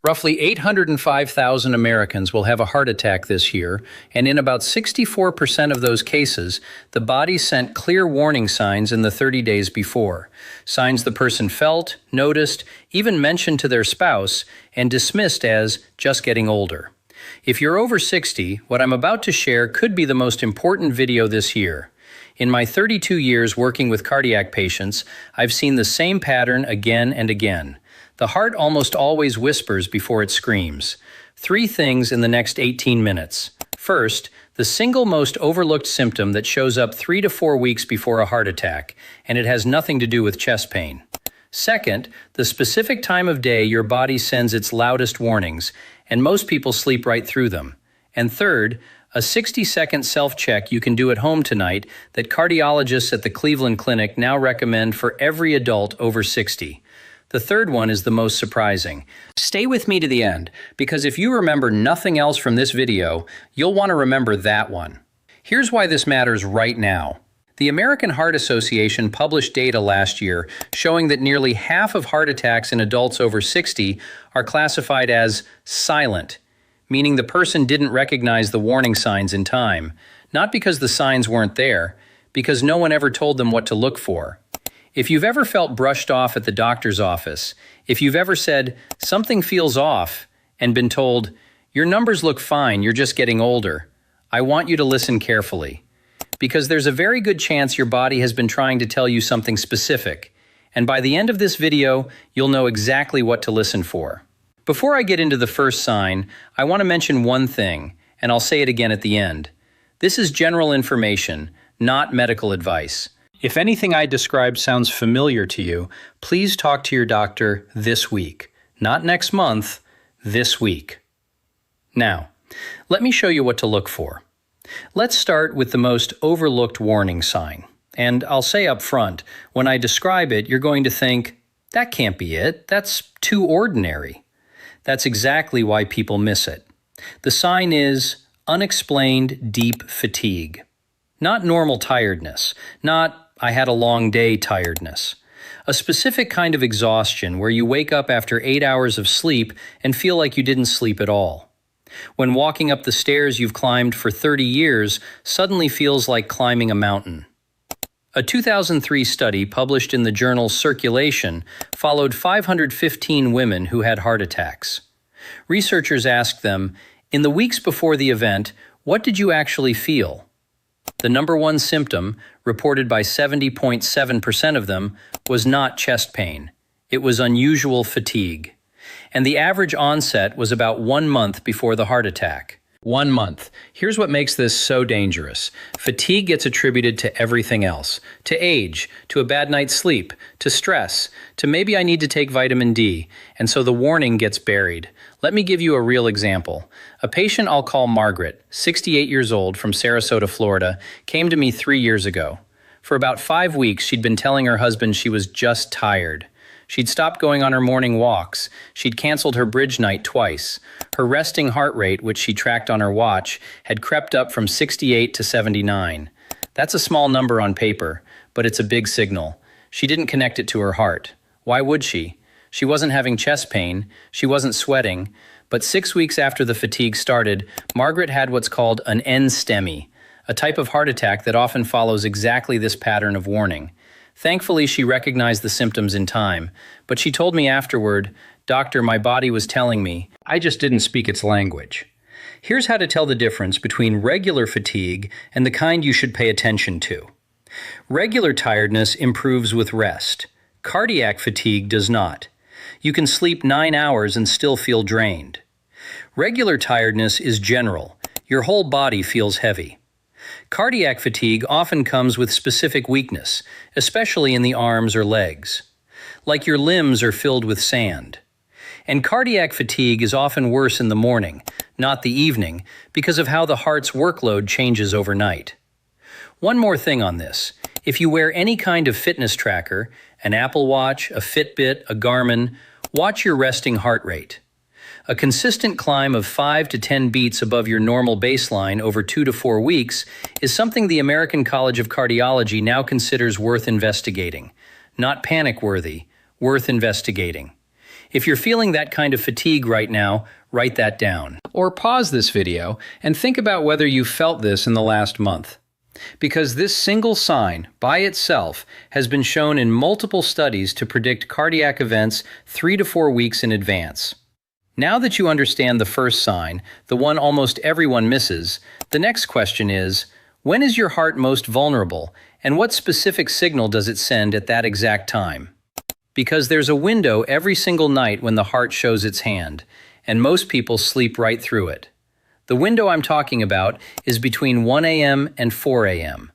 Roughly 805,000 Americans will have a heart attack this year, and in about 64% of those cases, the body sent clear warning signs in the 30 days before. Signs the person felt, noticed, even mentioned to their spouse, and dismissed as just getting older. If you're over 60, what I'm about to share could be the most important video this year. In my 32 years working with cardiac patients, I've seen the same pattern again and again. The heart almost always whispers before it screams. 3 things in the next 18 minutes. First, the single most overlooked symptom that shows up 3 to 4 weeks before a heart attack, and it has nothing to do with chest pain. Second, the specific time of day your body sends its loudest warnings, and most people sleep right through them. And third, a 60-second self-check you can do at home tonight that cardiologists at the Cleveland Clinic now recommend for every adult over 60. The third one is the most surprising. Stay with me to the end, because if you remember nothing else from this video, you'll want to remember that one. Here's why this matters right now. The American Heart Association published data last year showing that nearly half of heart attacks in adults over 60 are classified as silent, meaning the person didn't recognize the warning signs in time, not because the signs weren't there, because no one ever told them what to look for. If you've ever felt brushed off at the doctor's office, if you've ever said, something feels off, and been told, your numbers look fine, you're just getting older, I want you to listen carefully. Because there's a very good chance your body has been trying to tell you something specific, and by the end of this video, you'll know exactly what to listen for. Before I get into the first sign, I want to mention one thing, and I'll say it again at the end. This is general information, not medical advice. If anything I described sounds familiar to you, please talk to your doctor this week. Not next month, this week. Now, let me show you what to look for. Let's start with the most overlooked warning sign. And I'll say up front, when I describe it, you're going to think, that can't be it. That's too ordinary. That's exactly why people miss it. The sign is unexplained deep fatigue. Not normal tiredness, not I had a long day tiredness. A specific kind of exhaustion where you wake up after 8 hours of sleep and feel like you didn't sleep at all. When walking up the stairs you've climbed for 30 years suddenly feels like climbing a mountain. A 2003 study published in the journal Circulation followed 515 women who had heart attacks. Researchers asked them, in the weeks before the event, what did you actually feel? The number one symptom, reported by 70.7% of them, was not chest pain. It was unusual fatigue. And the average onset was about 1 month before the heart attack. 1 month. Here's what makes this so dangerous. Fatigue gets attributed to everything else. To age, to a bad night's sleep, to stress, to maybe I need to take vitamin D, and so the warning gets buried. Let me give you a real example. A patient I'll call Margaret, 68 years old from Sarasota, Florida, came to me 3 years ago. For about 5 weeks, she'd been telling her husband she was just tired. She'd stopped going on her morning walks. She'd canceled her bridge night twice. Her resting heart rate, which she tracked on her watch, had crept up from 68 to 79. That's a small number on paper, but it's a big signal. She didn't connect it to her heart. Why would she? She wasn't having chest pain. She wasn't sweating. But 6 weeks after the fatigue started, Margaret had what's called an NSTEMI, a type of heart attack that often follows exactly this pattern of warning. Thankfully, she recognized the symptoms in time, but she told me afterward, "Doctor, my body was telling me, I just didn't speak its language." Here's how to tell the difference between regular fatigue and the kind you should pay attention to. Regular tiredness improves with rest. Cardiac fatigue does not. You can sleep 9 hours and still feel drained. Regular tiredness is general. Your whole body feels heavy. Cardiac fatigue often comes with specific weakness, especially in the arms or legs. Like your limbs are filled with sand. And cardiac fatigue is often worse in the morning, not the evening, because of how the heart's workload changes overnight. One more thing on this. If you wear any kind of fitness tracker, an Apple Watch, a Fitbit, a Garmin, watch your resting heart rate. A consistent climb of 5 to 10 beats above your normal baseline over 2 to 4 weeks is something the American College of Cardiology now considers worth investigating. Not panic-worthy, worth investigating. If you're feeling that kind of fatigue right now, write that down. Or pause this video and think about whether you felt this in the last month. Because this single sign, by itself, has been shown in multiple studies to predict cardiac events 3 to 4 weeks in advance. Now that you understand the first sign, the one almost everyone misses, the next question is, when is your heart most vulnerable, and what specific signal does it send at that exact time? Because there's a window every single night when the heart shows its hand, and most people sleep right through it. The window I'm talking about is between 1 a.m. and 4 a.m.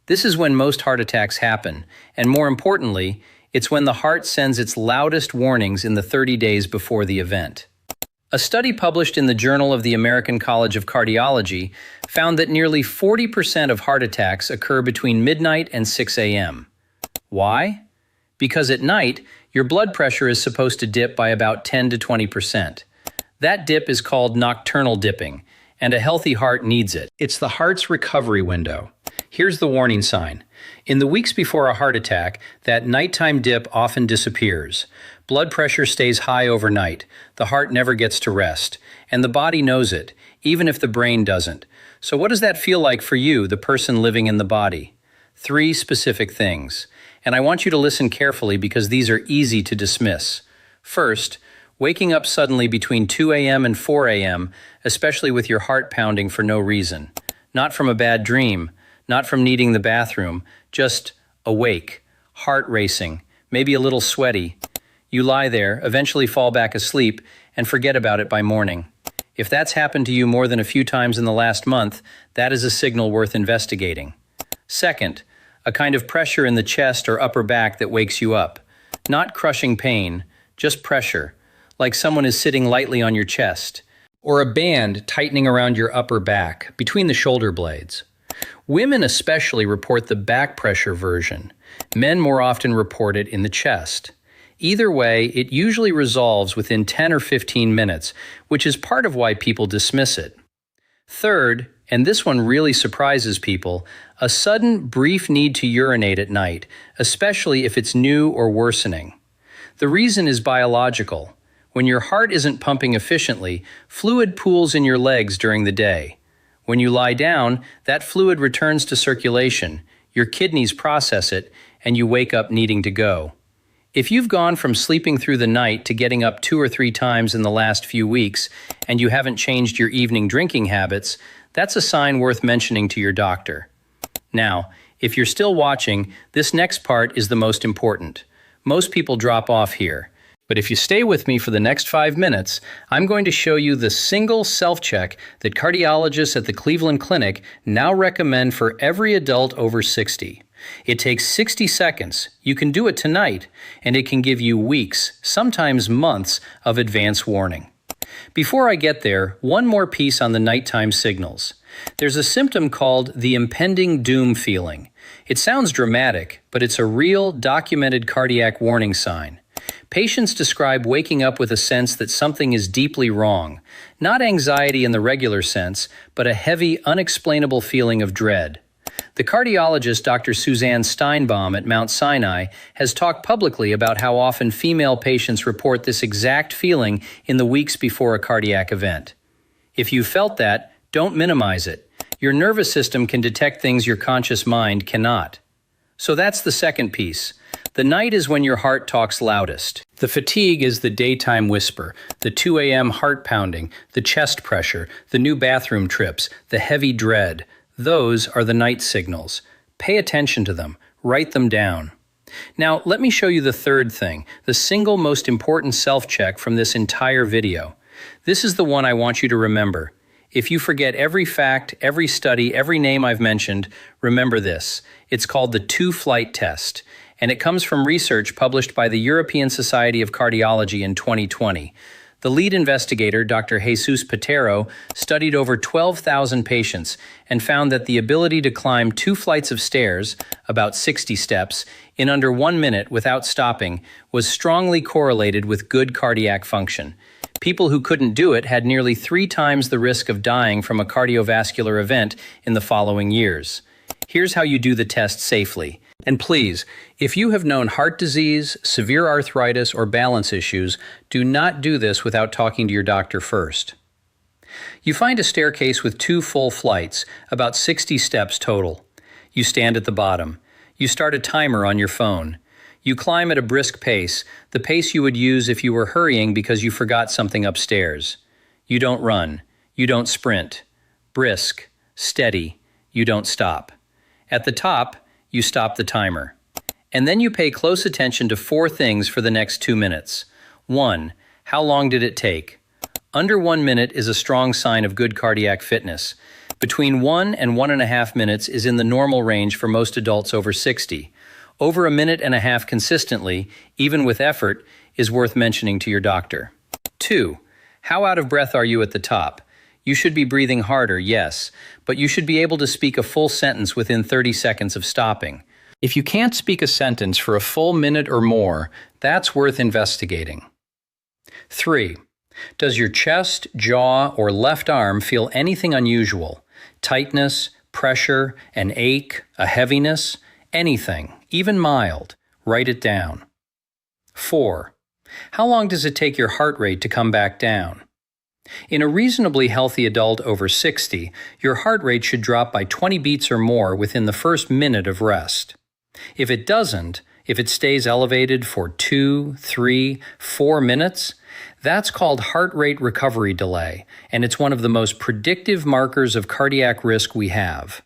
This is when most heart attacks happen, and more importantly, it's when the heart sends its loudest warnings in the 30 days before the event. A study published in the Journal of the American College of Cardiology found that nearly 40% of heart attacks occur between midnight and 6 a.m. Why? Because at night, your blood pressure is supposed to dip by about 10 to 20%. That dip is called nocturnal dipping, and a healthy heart needs it. It's the heart's recovery window. Here's the warning sign. In the weeks before a heart attack, that nighttime dip often disappears. Blood pressure stays high overnight, the heart never gets to rest, and the body knows it, even if the brain doesn't. So what does that feel like for you, the person living in the body? 3 specific things. And I want you to listen carefully because these are easy to dismiss. First, waking up suddenly between 2 a.m. and 4 a.m., especially with your heart pounding for no reason. Not from a bad dream, not from needing the bathroom, just awake, heart racing, maybe a little sweaty. You lie there, eventually fall back asleep, and forget about it by morning. If that's happened to you more than a few times in the last month, that is a signal worth investigating. Second, a kind of pressure in the chest or upper back that wakes you up. Not crushing pain, just pressure, like someone is sitting lightly on your chest, or a band tightening around your upper back, between the shoulder blades. Women especially report the back pressure version. Men more often report it in the chest. Either way, it usually resolves within 10 or 15 minutes, which is part of why people dismiss it. Third, and this one really surprises people, a sudden, brief need to urinate at night, especially if it's new or worsening. The reason is biological. When your heart isn't pumping efficiently, fluid pools in your legs during the day. When you lie down, that fluid returns to circulation, your kidneys process it, and you wake up needing to go. If you've gone from sleeping through the night to getting up 2 or 3 times in the last few weeks, and you haven't changed your evening drinking habits, that's a sign worth mentioning to your doctor. Now, if you're still watching, this next part is the most important. Most people drop off here. But if you stay with me for the next 5 minutes, I'm going to show you the single self-check that cardiologists at the Cleveland Clinic now recommend for every adult over 60. It takes 60 seconds, you can do it tonight, and it can give you weeks, sometimes months, of advance warning. Before I get there, one more piece on the nighttime signals. There's a symptom called the impending doom feeling. It sounds dramatic, but it's a real, documented cardiac warning sign. Patients describe waking up with a sense that something is deeply wrong. Not anxiety in the regular sense, but a heavy, unexplainable feeling of dread. The cardiologist Dr. Suzanne Steinbaum at Mount Sinai has talked publicly about how often female patients report this exact feeling in the weeks before a cardiac event. If you felt that, don't minimize it. Your nervous system can detect things your conscious mind cannot. So that's the second piece. The night is when your heart talks loudest. The fatigue is the daytime whisper, the 2 a.m. heart pounding, the chest pressure, the new bathroom trips, the heavy dread. Those are the night signals. Pay attention to them. Write them down. Now, let me show you the third thing, the single most important self-check from this entire video. This is the one I want you to remember. If you forget every fact, every study, every name I've mentioned, remember this. It's called the 2-flight test, and it comes from research published by the European Society of Cardiology in 2020. The lead investigator, Dr. Jesus Patero, studied over 12,000 patients and found that the ability to climb 2 flights of stairs, about 60 steps, in under 1 minute without stopping was strongly correlated with good cardiac function. People who couldn't do it had nearly 3 times the risk of dying from a cardiovascular event in the following years. Here's how you do the test safely. And please, if you have known heart disease, severe arthritis, or balance issues, do not do this without talking to your doctor first. You find a staircase with 2 full flights, about 60 steps total. You stand at the bottom. You start a timer on your phone. You climb at a brisk pace, the pace you would use if you were hurrying because you forgot something upstairs. You don't run. You don't sprint. Brisk, steady. You don't stop. At the top, you stop the timer. And then you pay close attention to 4 things for the next 2 minutes. 1. How long did it take? Under 1 minute is a strong sign of good cardiac fitness. Between 1 and 1.5 minutes is in the normal range for most adults over 60. Over 1.5 minutes consistently, even with effort, is worth mentioning to your doctor. 2. How out of breath are you at the top? You should be breathing harder, yes, but you should be able to speak a full sentence within 30 seconds of stopping. If you can't speak a sentence for a full minute or more, that's worth investigating. 3. Does your chest, jaw, or left arm feel anything unusual? Tightness, pressure, an ache, a heaviness? Anything, even mild. Write it down. 4. How long does it take your heart rate to come back down? In a reasonably healthy adult over 60, your heart rate should drop by 20 beats or more within the first minute of rest. If it doesn't, if it stays elevated for 2, 3, 4 minutes, that's called heart rate recovery delay, and it's one of the most predictive markers of cardiac risk we have.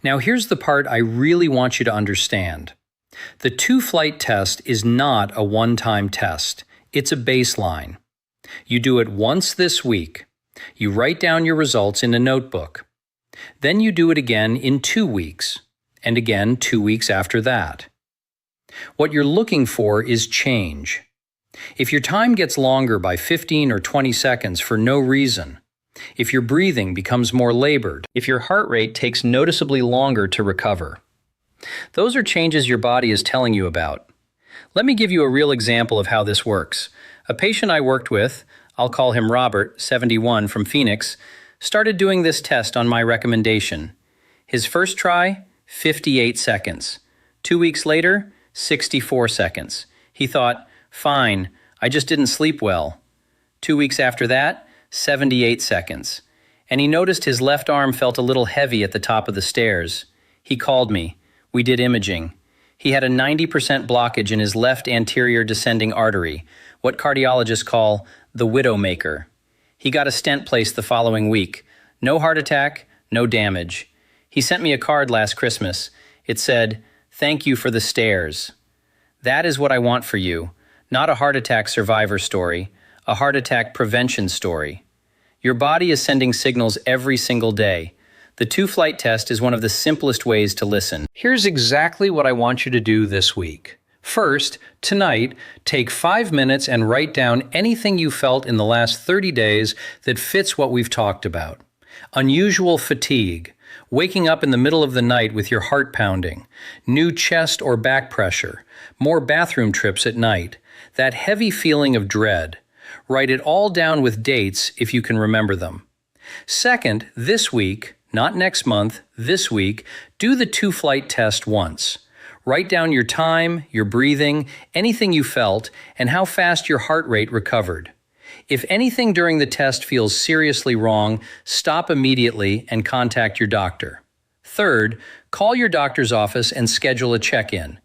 Now here's the part I really want you to understand. The 2-flight test is not a one-time test. It's a baseline. You do it once this week. You write down your results in a notebook. Then you do it again in 2 weeks, and again 2 weeks after that. What you're looking for is change. If your time gets longer by 15 or 20 seconds for no reason, if your breathing becomes more labored, if your heart rate takes noticeably longer to recover, those are changes your body is telling you about. Let me give you a real example of how this works. A patient I worked with, I'll call him Robert, 71, from Phoenix, started doing this test on my recommendation. His first try, 58 seconds. 2 weeks later, 64 seconds. He thought, fine, I just didn't sleep well. 2 weeks after that, 78 seconds. And he noticed his left arm felt a little heavy at the top of the stairs. He called me. We did imaging. He had a 90% blockage in his left anterior descending artery, what cardiologists call the widowmaker. He got a stent placed the following week. No heart attack, no damage. He sent me a card last Christmas. It said, "Thank you for the stairs." That is what I want for you. Not a heart attack survivor story, a heart attack prevention story. Your body is sending signals every single day. The 2-flight test is one of the simplest ways to listen. Here's exactly what I want you to do this week. First, tonight, take 5 minutes and write down anything you felt in the last 30 days that fits what we've talked about. Unusual fatigue, waking up in the middle of the night with your heart pounding, new chest or back pressure, more bathroom trips at night, that heavy feeling of dread. Write it all down with dates if you can remember them. Second, this week, not next month, this week, do the 2-flight test once. Write down your time, your breathing, anything you felt, and how fast your heart rate recovered. If anything during the test feels seriously wrong, stop immediately and contact your doctor. Third, call your doctor's office and schedule a check-in.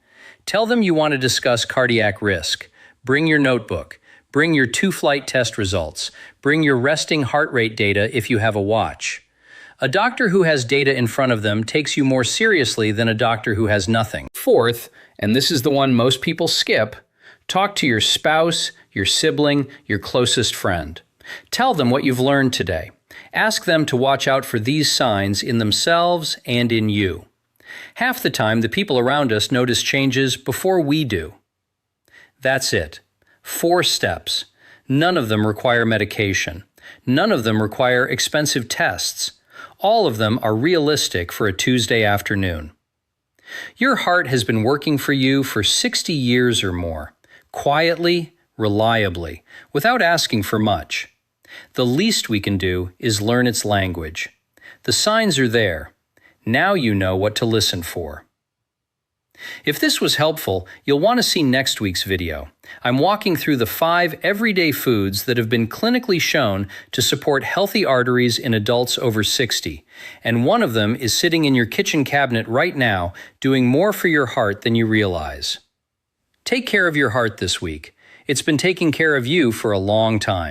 Tell them you want to discuss cardiac risk. Bring your notebook. Bring your 2-flight test results. Bring your resting heart rate data if you have a watch. A doctor who has data in front of them takes you more seriously than a doctor who has nothing. Fourth, and this is the one most people skip, talk to your spouse, your sibling, your closest friend. Tell them what you've learned today. Ask them to watch out for these signs in themselves and in you. Half the time, the people around us notice changes before we do. That's it. 4 steps. None of them require medication. None of them require expensive tests. All of them are realistic for a Tuesday afternoon. Your heart has been working for you for 60 years or more, quietly, reliably, without asking for much. The least we can do is learn its language. The signs are there. Now you know what to listen for. If this was helpful, you'll want to see next week's video. I'm walking through the 5 everyday foods that have been clinically shown to support healthy arteries in adults over 60. And one of them is sitting in your kitchen cabinet right now, doing more for your heart than you realize. Take care of your heart this week. It's been taking care of you for a long time.